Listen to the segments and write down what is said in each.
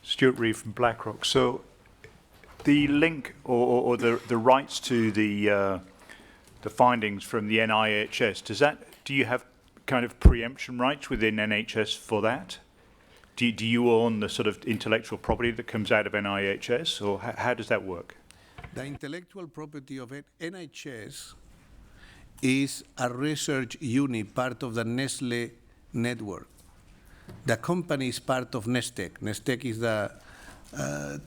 Stuart Reeve from BlackRock. So the link or the rights to the findings from the NIHS, do you have kind of preemption rights within NHS for that? Do you own the sort of intellectual property that comes out of NIHS, or how does that work? The intellectual property of NHS is a research unit, part of the Nestlé network. The company is part of Nestlé. Nestlé is the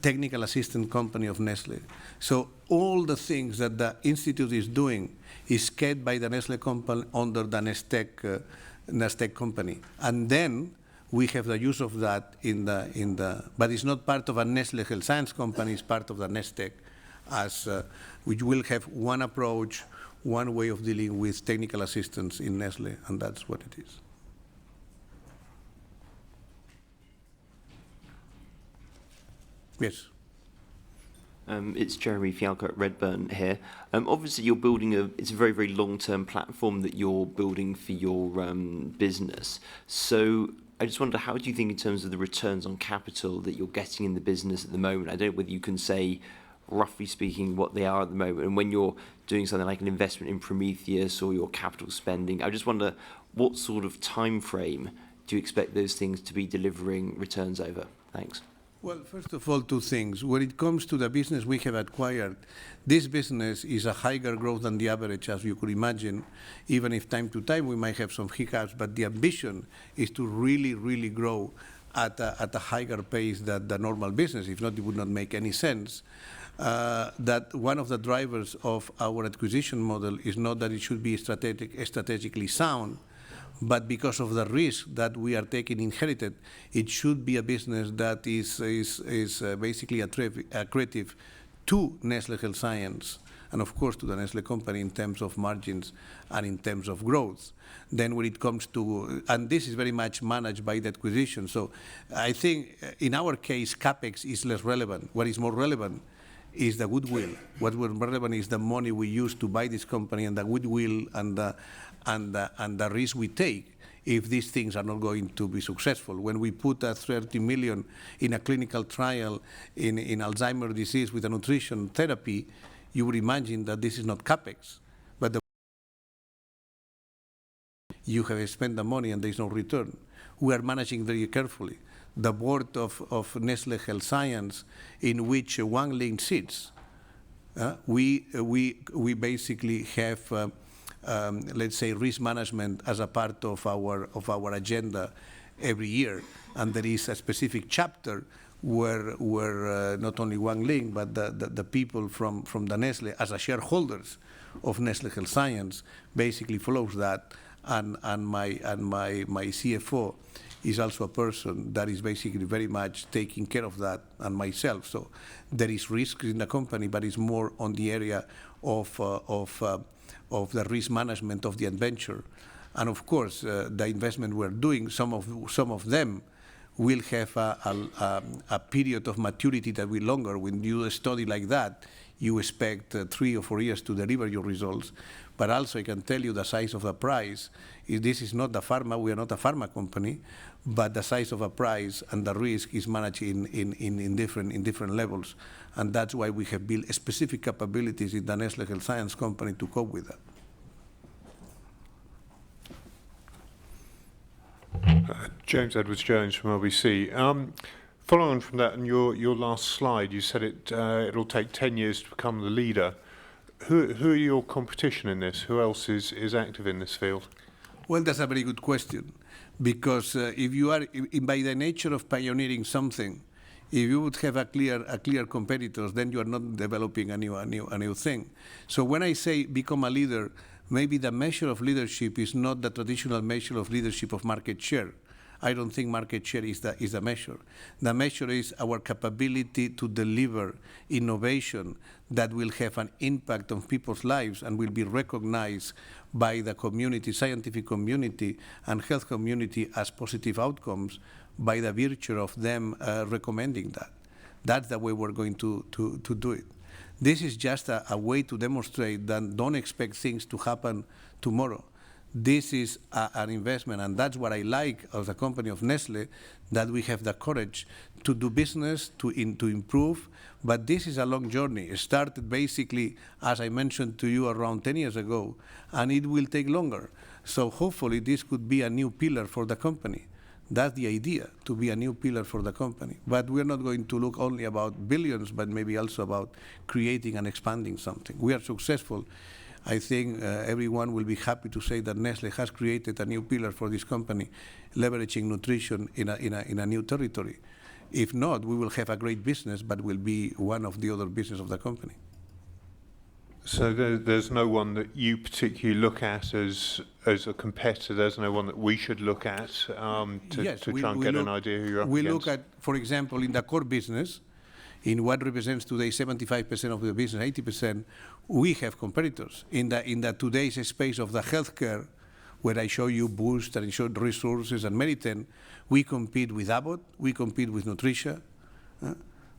technical assistant company of Nestlé. So all the things that the institute is doing is kept by the Nestlé company under the Nestlé company. And then we have the use of that but it's not part of a Nestlé Health Science company, it's part of the Nestlé, which will have one approach, one way of dealing with technical assistance in Nestlé, and that's what it is. Yes. It's Jeremy Fialco at Redburn here. Obviously, you're building it's a very, very long-term platform that you're building for your business. So I just wonder, how do you think in terms of the returns on capital that you're getting in the business at the moment? I don't know whether you can say, roughly speaking, what they are at the moment. And when you're doing something like an investment in Prometheus or your capital spending, I just wonder, what sort of time frame do you expect those things to be delivering returns over? Thanks. Well, first of all, two things. When it comes to the business we have acquired, this business is a higher growth than the average, as you could imagine, even if time to time we might have some hiccups, but the ambition is to really, really grow at a higher pace than the normal business. If not, it would not make any sense. That one of the drivers of our acquisition model is not that it should be strategically sound, but because of the risk that we are taking inherited, it should be a business that is basically accretive to Nestlé Health Science, and of course to the Nestlé company in terms of margins and in terms of growth. Then when it comes to, and this is very much managed by the acquisition, so I think in our case, CapEx is less relevant. What is more relevant is the goodwill. What was relevant is the money we use to buy this company and the goodwill and the risk we take if these things are not going to be successful. When we put 30 million in a clinical trial in Alzheimer's disease with a nutrition therapy, you would imagine that this is not CapEx, but you have spent the money and there is no return. We are managing very carefully. The board of Nestlé Health Science, in which Ling sits, we basically have let's say risk management as a part of our agenda every year, and there is a specific chapter where not only Ling but the people from the Nestlé as a shareholders of Nestlé Health Science basically follows that, and my CFO is also a person that is basically very much taking care of that, and myself. So there is risk in the company, but it's more on the area of the risk management of the adventure. And of course, the investment we're doing, some of them will have a period of maturity that will be longer. When you do a study like that, you expect 3 or 4 years to deliver your results. But also, I can tell you the size of the prize. This is not the pharma. We are not a pharma company, but the size of a prize and the risk is managed in different levels, and that's why we have built specific capabilities in the Nestlé Health Science company to cope with that. James Edwards Jones from LBC. Following on from that, in your last slide, you said it'll take 10 years to become the leader. Who are your competition in this? Who else is active in this field? Well, that's a very good question, because if you are, by the nature of pioneering something, if you would have a clear competitors, then you are not developing a new thing. So when I say become a leader, maybe the measure of leadership is not the traditional measure of leadership of market share. I don't think market share is the measure. The measure is our capability to deliver innovation that will have an impact on people's lives and will be recognized by the community, scientific community and health community as positive outcomes by the virtue of them recommending that. That's the way we're going to do it. This is just a way to demonstrate that don't expect things to happen tomorrow. This is an investment, and that's what I like as a company of Nestlé, that we have the courage to do business, to improve, but this is a long journey. It started basically, as I mentioned to you, around 10 years ago, and it will take longer. So hopefully this could be a new pillar for the company. That's the idea, to be a new pillar for the company. But we're not going to look only about billions, but maybe also about creating and expanding something. We are successful. I think everyone will be happy to say that Nestlé has created a new pillar for this company, leveraging nutrition in a new territory. If not, we will have a great business, but will be one of the other business of the company. So there's no one that you particularly look at as a competitor. There's no one that we should look at to try and get an idea who you're up we against. look at, for example, in the core business, in what represents today 75% of the business, 80%, we have competitors. In the today's space of the healthcare, where I show you Boost and I show resources and Meriton, we compete with Abbott, we compete with Nutrition.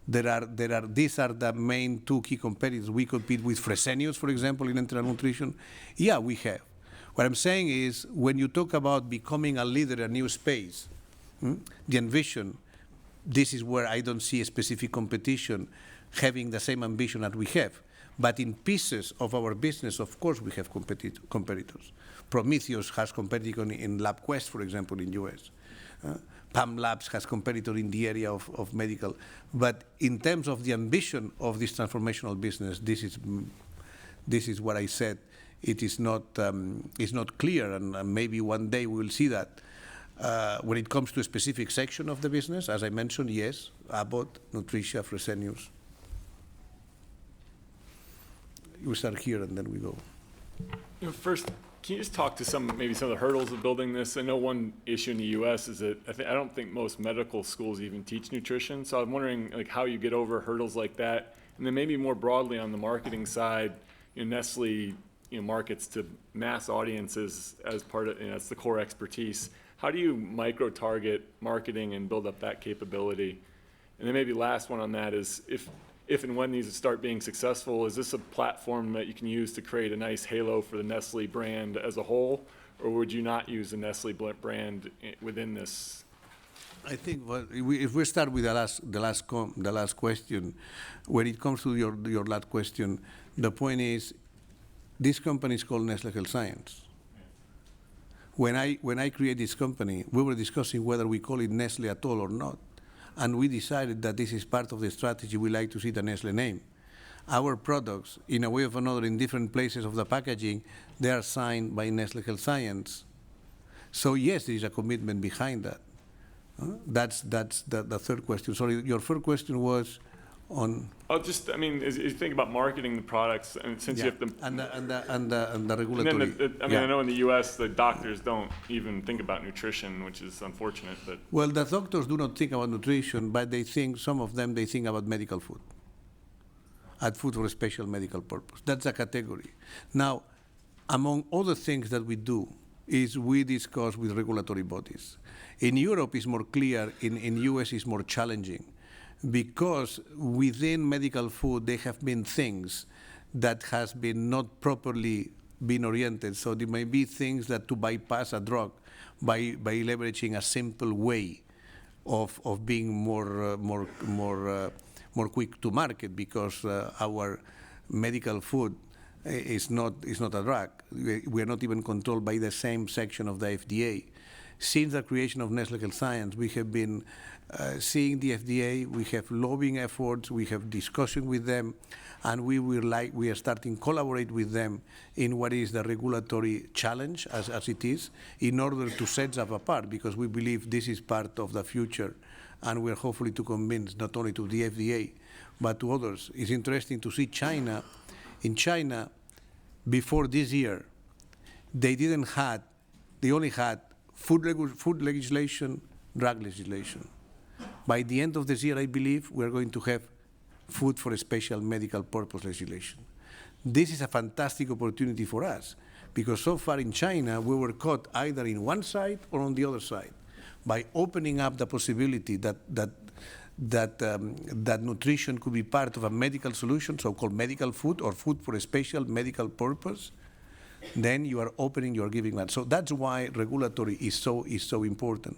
These are the main two key competitors. We compete with Fresenius, for example, in enteral nutrition. Yeah, we have. What I'm saying is, when you talk about becoming a leader in a new space, the ambition, this is where I don't see a specific competition having the same ambition that we have. But in pieces of our business, of course, we have competitors. Prometheus has competitor in LabQuest, for example, in US. PAM Labs has competitor in the area of medical. But in terms of the ambition of this transformational business, this is what I said. It is not, it's not clear, and maybe one day we will see that. When it comes to a specific section of the business, as I mentioned, yes, Abbott, Nutricia, Fresenius. We start here and then we go. First, can you just talk to maybe some of the hurdles of building this? I know one issue in the U.S. is that I don't think most medical schools even teach nutrition. So I'm wondering how you get over hurdles like that, and then maybe more broadly on the marketing side, Nestlé markets to mass audiences as part of that's the core expertise. How do you micro-target marketing and build up that capability? And then maybe last one on that is if and when these start being successful, is this a platform that you can use to create a nice halo for the Nestlé brand as a whole, or would you not use the Nestlé brand within this? I think if we start with the last question, when it comes to your last question, the point is, this company is called Nestlé Health Science. When I created this company, we were discussing whether we call it Nestlé at all or not. And we decided that this is part of the strategy. We like to see the Nestlé name. Our products, in a way or another, in different places of the packaging, they are signed by Nestlé Health Science. So yes, there is a commitment behind that. That's the third question. Sorry, your first question was on. Oh, just as you think about marketing the products, and since you have to. And the regulatory. And then I know in the U.S. the doctors don't even think about nutrition, which is unfortunate. But well, the doctors do not think about nutrition, but some of them think about medical food. Add food for a special medical purpose. That's a category. Now, among other things that we do is we discuss with regulatory bodies. In Europe, it's more clear. In U.S., it's more challenging. Because within medical food, there have been things that has been not properly been oriented. So there may be things that to bypass a drug by leveraging a simple way of being more quick to market, because our medical food is not a drug. We are not even controlled by the same section of the FDA. Since the creation of Nestlé Health Science, we have been seeing the FDA, we have lobbying efforts, we have discussion with them, and we are starting to collaborate with them in what is the regulatory challenge as it is, in order to set them apart, because we believe this is part of the future, and we're hopefully to convince not only to the FDA, but to others. It's interesting to see China. In China, before this year, they only had food legislation drug legislation. By the end of this year, I believe we're going to have food for a special medical purpose legislation. This is a fantastic opportunity for us, because so far in China, we were caught either in one side or on the other side. By opening up the possibility that nutrition could be part of a medical solution, so-called medical food or food for a special medical purpose, then you are opening, you are giving that. So that's why regulatory is so important.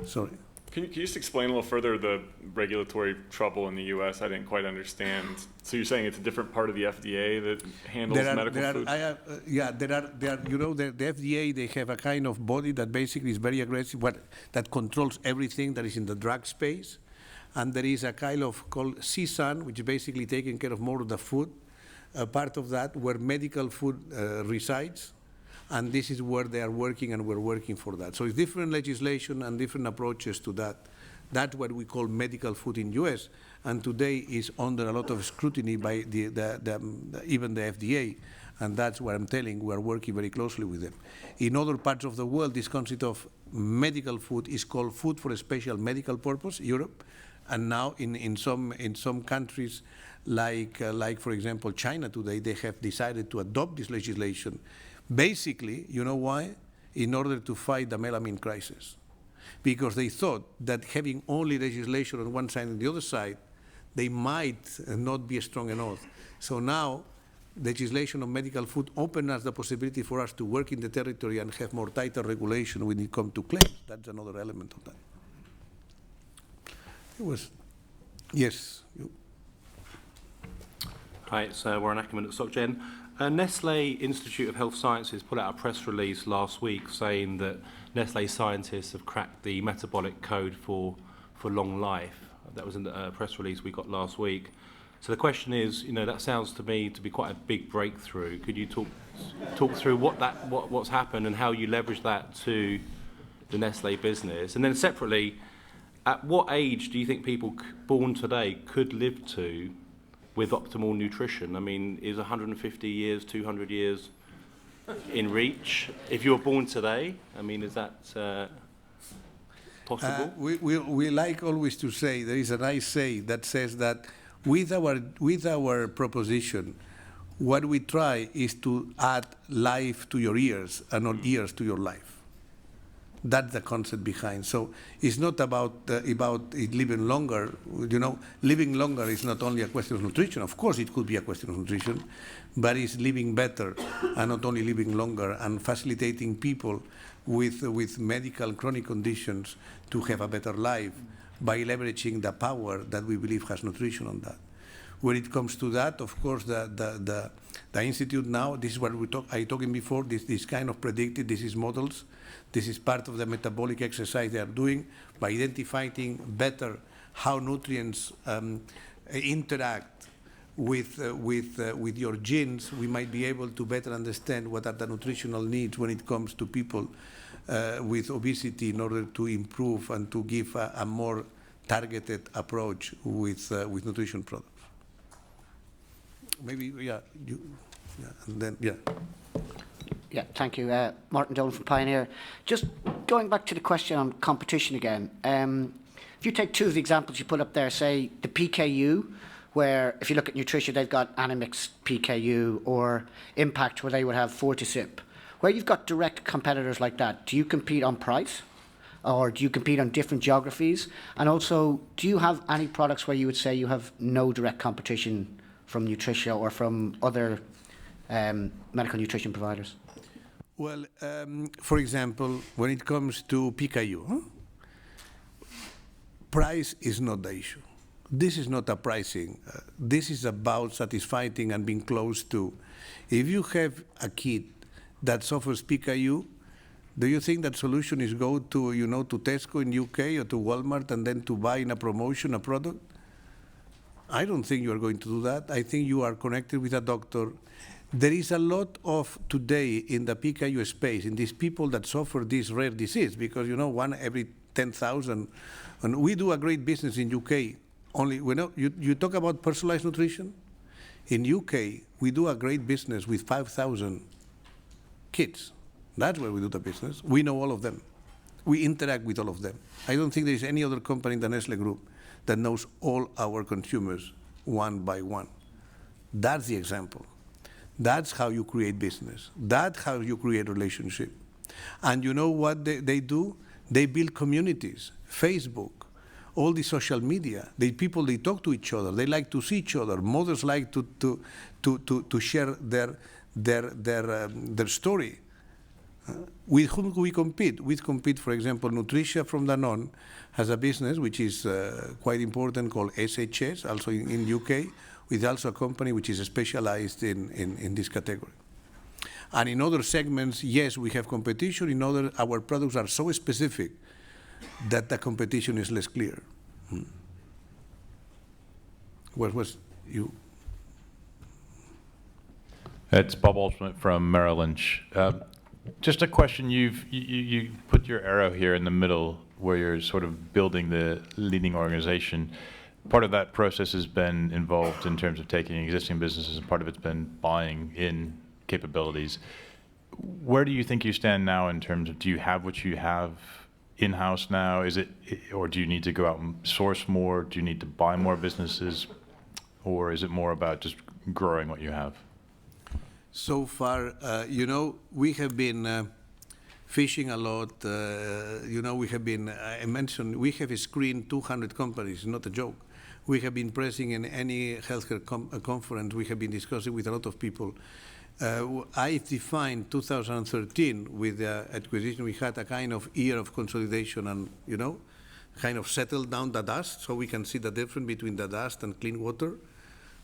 Sorry. Can you just explain a little further the regulatory trouble in the U.S.? I didn't quite understand. So you're saying it's a different part of the FDA that handles medical food? The FDA, they have a kind of body that basically is very aggressive, that controls everything that is in the drug space. And there is a kind of called CSAN, which is basically taking care of more of the food, part of that where medical food resides. And this is where they are working, and we're working for that. So it's different legislation and different approaches to that. That's what we call medical food in US, and today is under a lot of scrutiny by even the FDA, and that's what I'm telling, we are working very closely with them. In other parts of the world, this concept of medical food is called food for a special medical purpose, Europe, and now in some countries, like for example, China today, they have decided to adopt this legislation. Basically, you know why? In order to fight the melamine crisis. Because they thought that having only legislation on one side and the other side, they might not be strong enough. So now, legislation on medical food opens us the possibility for us to work in the territory and have more tighter regulation when it comes to claims. That's another element of that. It was, yes. Hi, it's Warren Ackerman at SocGen. Nestlé Institute of Health Sciences put out a press release last week saying that Nestlé scientists have cracked the metabolic code for long life. That was in the press release we got last week. So the question is, that sounds to me to be quite a big breakthrough. Could you talk through what's happened and how you leverage that to the Nestlé business? And then separately, at what age do you think people born today could live to with optimal nutrition? I mean, is 150 years, 200 years in reach? If you were born today, I mean, is that possible? We like always to say, there is a nice say that says that with our proposition, what we try is to add life to your years and not years to your life. That's the concept behind. So it's not about it living longer. Living longer is not only a question of nutrition. Of course, it could be a question of nutrition, but it's living better and not only living longer and facilitating people with medical chronic conditions to have a better life by leveraging the power that we believe has nutrition on that. When it comes to that, of course, the institute now, this is what I talking before, this kind of predicted, this is models. This is part of the metabolic exercise they are doing by identifying better how nutrients interact with your genes. We might be able to better understand what are the nutritional needs when it comes to people with obesity in order to improve and to give a more targeted approach with nutrition products. Maybe, and then. Yeah, thank you. Martin Dolan from Pioneer. Just going back to the question on competition again. If you take two of the examples you put up there, say the PKU, where if you look at nutrition, they've got Animix PKU, or Impact, where they would have Fortisip. Where you've got direct competitors like that, do you compete on price? Or do you compete on different geographies? And also, do you have any products where you would say you have no direct competition from Nutricia or from other medical nutrition providers? Well, for example, when it comes to PKU, price is not the issue. This is not a pricing. This is about satisfying and being close to. If you have a kid that suffers PKU, do you think that solution is go to, to Tesco in UK or to Walmart and then to buy in a promotion a product? I don't think you are going to do that. I think you are connected with a doctor. There is a lot of today in the PKU space, in these people that suffer this rare disease, because one every 10,000, and we do a great business in UK. Only you talk about personalized nutrition. In UK, we do a great business with 5,000 kids. That's where we do the business. We know all of them. we interact with all of them. I don't think there is any other company in the Nestlé Group that knows all our consumers one by one. That's the example. That's how you create business. That's how you create relationship. And you know what they do? They build communities, Facebook, all the social media. They talk to each other. They like to see each other. Mothers like to share their story. With whom we compete? We compete, for example, Nutrition from Danone has a business which is quite important called SHS, also in UK, with also a company which is specialized in this category. And in other segments, yes, we have competition. In other, our products are so specific that the competition is less clear. What was you? It's Bob Altschmidt from Merrill Lynch. Just a question. You put your arrow here in the middle where you're sort of building the leading organization. Part of that process has been involved in terms of taking existing businesses, and part of it's been buying in capabilities. Where do you think you stand now in terms of, do you have what you have in-house now? Is it, or do you need to go out and source more? Do you need to buy more businesses? Or is it more about just growing what you have? So far, we have been fishing a lot. We have been, I mentioned, we have screened 200 companies, not a joke. We have been present in any healthcare conference. We have been discussing with a lot of people. I defined 2013 with the acquisition. We had a kind of year of consolidation and, kind of settled down the dust so we can see the difference between the dust and clean water.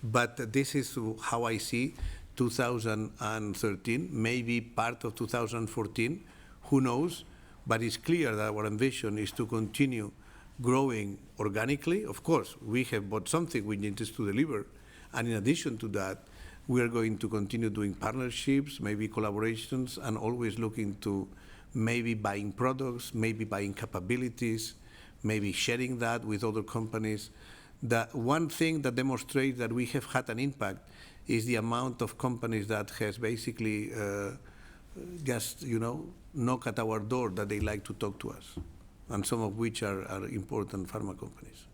But this is how I see 2013, maybe part of 2014, who knows? But it's clear that our ambition is to continue growing organically. Of course, we have bought something we need to deliver. And in addition to that, we are going to continue doing partnerships, maybe collaborations, and always looking to maybe buying products, maybe buying capabilities, maybe sharing that with other companies. The one thing that demonstrates that we have had an impact is the amount of companies that has basically just, knock at our door that they like to talk to us, and some of which are important pharma companies.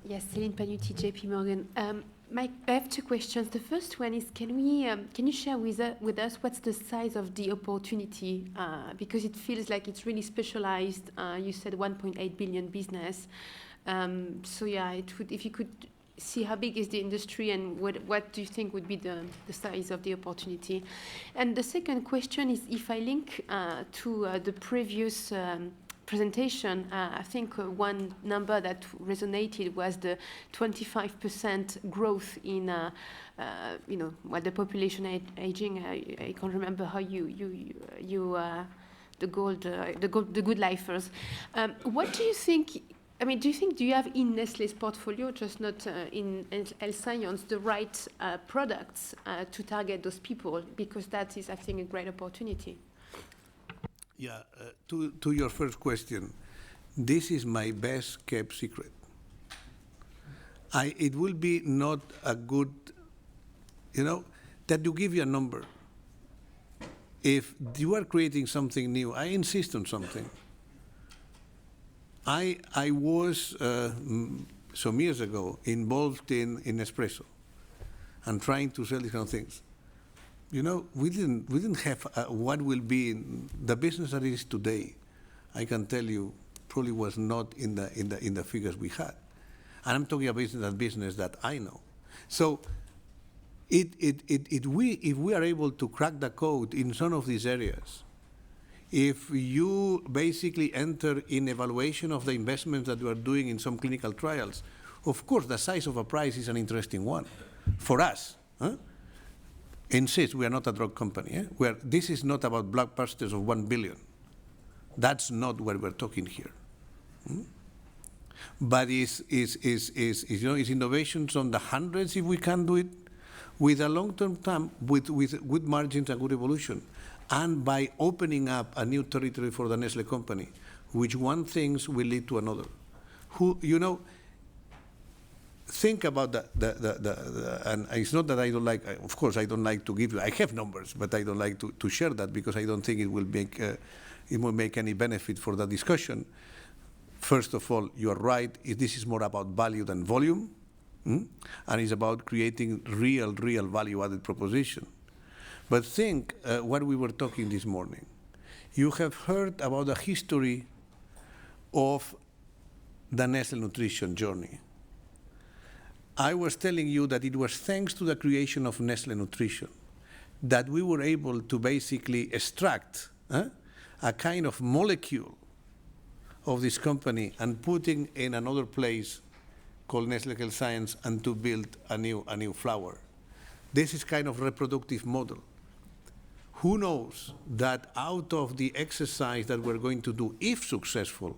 Yes, Céline Panutti, JP Morgan. Mike, I have two questions. The first one is, can you share with us what's the size of the opportunity? Because it feels like it's really specialized. You said 1.8 billion business. So yeah, if you could see how big is the industry and what do you think would be the size of the opportunity? And the second question is, if I link to the previous presentation, I think one number that resonated was the 25% growth in, while the population aging. I can't remember how the good lifers. What do you think? I mean, do you have in Nestlé's portfolio, just not in health science, the right products to target those people? Because that is, I think, a great opportunity. Yeah, to your first question, this is my best kept secret. It will be not a good, that you give you a number. If you are creating something new, I insist on something. I was, some years ago, involved in Nespresso and trying to sell these kind of things. We didn't have what will be the business that it is today. I can tell you, probably was not in the figures we had. And I'm talking about business that I know. So if we are able to crack the code in some of these areas, if you basically enter in evaluation of the investments that you are doing in some clinical trials, of course the size of a prize is an interesting one for us. Insist, we are not a drug company. This is not about blockbusters of 1 billion. That's not what we're talking here. But it's innovations on the hundreds if we can do it with a long-term time, with good margins and good evolution, and by opening up a new territory for the Nestlé company, which one thing will lead to another. think about and it's not that I don't like, of course I don't like to give you, I have numbers, but I don't like to share that because I don't think it will make any benefit for the discussion. First of all, you are right, this is more about value than volume, and it's about creating real value-added proposition. But think what we were talking this morning. You have heard about the history of the Nestlé Nutrition Journey. I was telling you that it was thanks to the creation of Nestlé Nutrition that we were able to basically extract a kind of molecule of this company and putting in another place called Nestlé Health Science and to build a new flower. This is kind of reproductive model. Who knows that out of the exercise that we're going to do, if successful,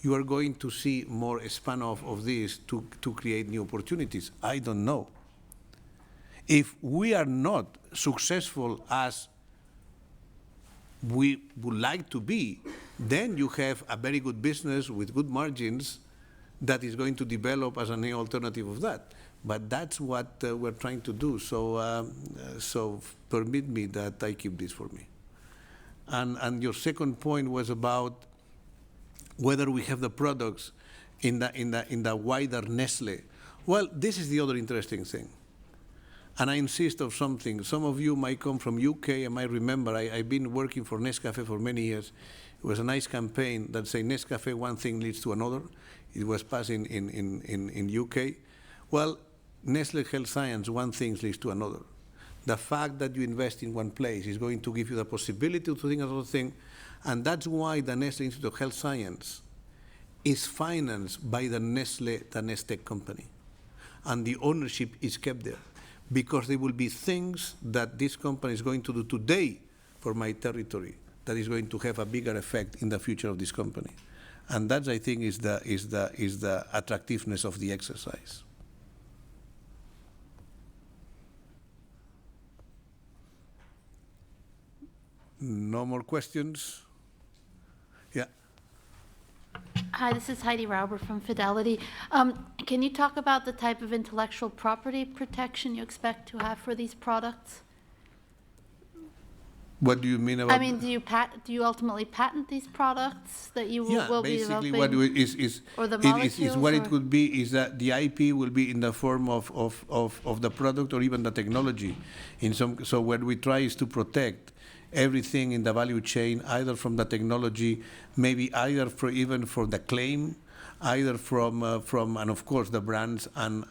you are going to see more spin-off of this to create new opportunities? I don't know. If we are not successful as we would like to be, then you have a very good business with good margins that is going to develop as a new alternative of that. But that's what we're trying to do. So permit me that I keep this for me. And your second point was about whether we have the products in the wider Nestlé. Well, this is the other interesting thing. And I insist on something. Some of you might come from UK and might remember I've been working for Nescafé for many years. It was a nice campaign that said Nescafé, one thing leads to another. It was passed in UK. Well, Nestlé Health Science, one thing leads to another. The fact that you invest in one place is going to give you the possibility to think another thing, and that's why the Nestlé Institute of Health Science is financed by the Nestlé company, and the ownership is kept there, because there will be things that this company is going to do today for my territory that is going to have a bigger effect in the future of this company, and that I think is the attractiveness of the exercise. No more questions? Yeah. Hi, this is Heidi Rauber from Fidelity. Can you talk about the type of intellectual property protection you expect to have for these products? What do you mean about? I mean, do you ultimately patent these products that you will be developing? Yeah, basically or the is what it could be is that the IP will be in the form of the product or even the technology. So what we try is to protect everything in the value chain, either from the technology, maybe either even for the claim, either from and of course the brands, and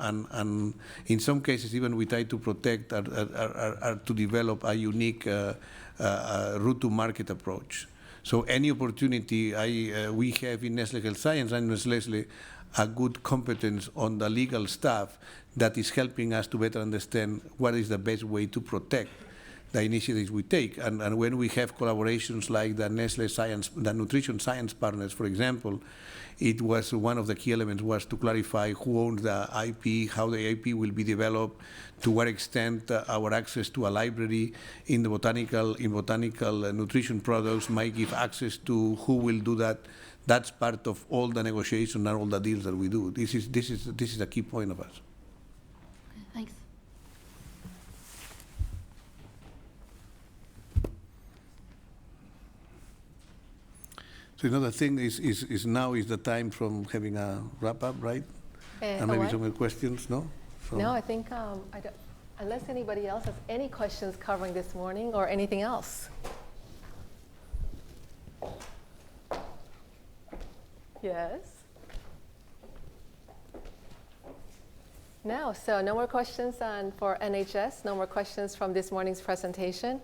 in some cases even we try to protect or to develop a unique route to market approach. So any opportunity we have in Nestlé Health Science and Nestlé a good competence on the legal staff that is helping us to better understand what is the best way to protect the initiatives we take. And when we have collaborations like the Nestlé Science, the Nutrition Science Partners, for example, it was one of the key elements was to clarify who owns the IP, how the IP will be developed, to what extent our access to a library in the botanical nutrition products might give access to who will do that. That's part of all the negotiation and all the deals that we do. This is a key point of us. Thanks. So another thing is now is the time from having a wrap up, right? And maybe some questions, no? No, I think unless anybody else has any questions covering this morning or anything else. Yes? No, so no more questions for NHS, no more questions from this morning's presentation.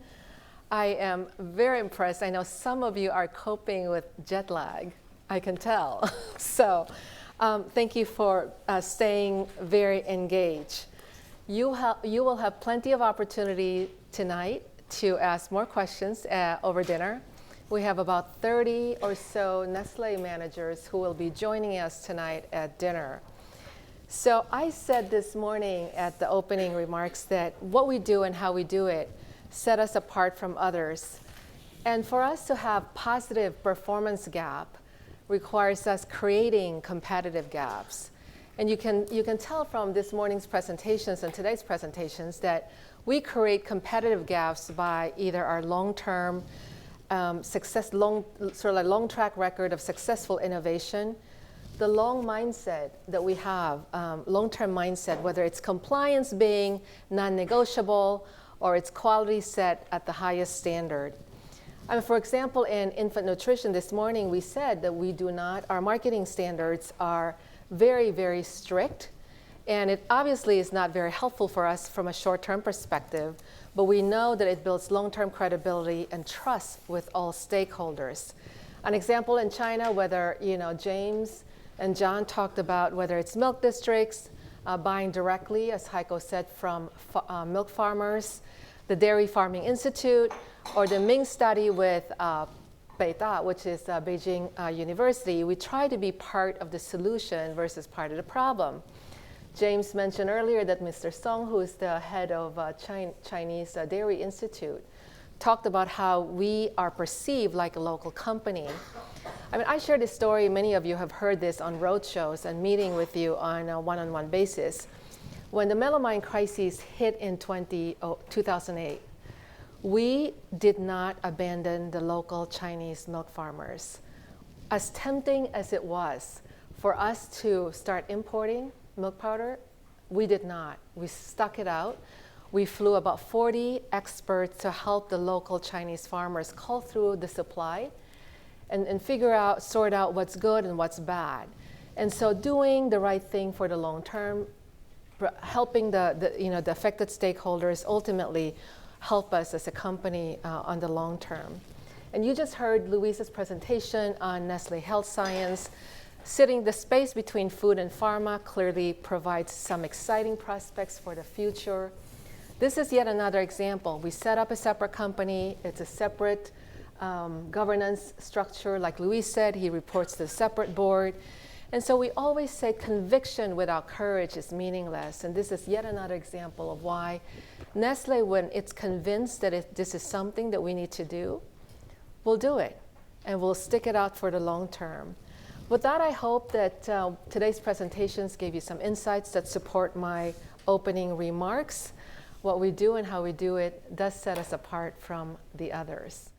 I am very impressed. I know some of you are coping with jet lag, I can tell. So thank you for staying very engaged. You will have plenty of opportunity tonight to ask more questions over dinner. We have about 30 or so Nestlé managers who will be joining us tonight at dinner. So I said this morning at the opening remarks that what we do and how we do it set us apart from others. And for us to have positive performance gap requires us creating competitive gaps. And you can tell from this morning's presentations and today's presentations that we create competitive gaps by either our long-term long track record of successful innovation, the long mindset that we have, long-term mindset, whether it's compliance being non-negotiable or it's quality set at the highest standard. For example, in infant nutrition this morning, we said that our marketing standards are very, very strict. And it obviously is not very helpful for us from a short-term perspective, but we know that it builds long-term credibility and trust with all stakeholders. An example in China, whether James and John talked about whether it's milk districts, buying directly, as Heiko said, from milk farmers, the Dairy Farming Institute, or the Ming study with Beida, which is Beijing University. We try to be part of the solution versus part of the problem. James mentioned earlier that Mr. Song, who is the head of Chinese Dairy Institute, talked about how we are perceived like a local company. I share this story, many of you have heard this on roadshows and meeting with you on a one-on-one basis. When the melamine crisis hit in 2008, we did not abandon the local Chinese milk farmers. As tempting as it was for us to start importing milk powder, we did not. We stuck it out. We flew about 40 experts to help the local Chinese farmers cull through the supply and sort out what's good and what's bad. And so doing the right thing for the long term, helping the affected stakeholders ultimately help us as a company on the long term. And you just heard Luisa's presentation on Nestlé Health Science. Sitting the space between food and pharma clearly provides some exciting prospects for the future. This is yet another example. We set up a separate company. It's a separate governance structure. Like Luis said, he reports to a separate board. And so we always say conviction without courage is meaningless. And this is yet another example of why Nestlé, when it's convinced that this is something that we need to do, we'll do it. And we'll stick it out for the long term. With that, I hope that today's presentations gave you some insights that support my opening remarks. What we do and how we do it does set us apart from the others.